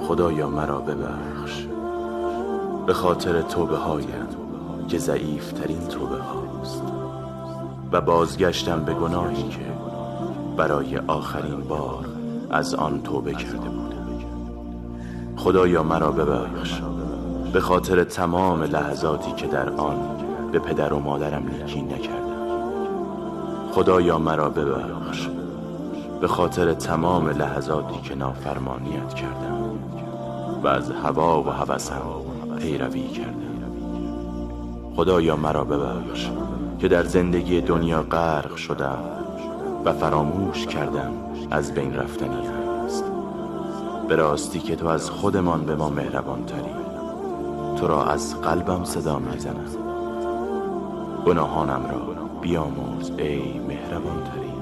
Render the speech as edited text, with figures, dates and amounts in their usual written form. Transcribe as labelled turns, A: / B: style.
A: خدایا مرا ببخش به خاطر توبه هایم که ضعیف ترین توبه هاست و بازگشتم به گناهی که برای آخرین بار از آن توبه کرده بودم. خدایا مرا ببخش به خاطر تمام لحظاتی که در آن به پدر و مادرم نیکی نکردم. خدایا مرا ببخش به خاطر تمام لحظاتی که نافرمانیت کردم و از هوا و هوسم پیروی کردم. خدایا مرا ببخش که در زندگی دنیا غرق شدم و فراموش کردم از بین رفتنی است. به راستی که تو از خودمان به ما مهربان تری. تو را از قلبم صدا میزنم. گناهانم را بیامرز ای مهربان تری.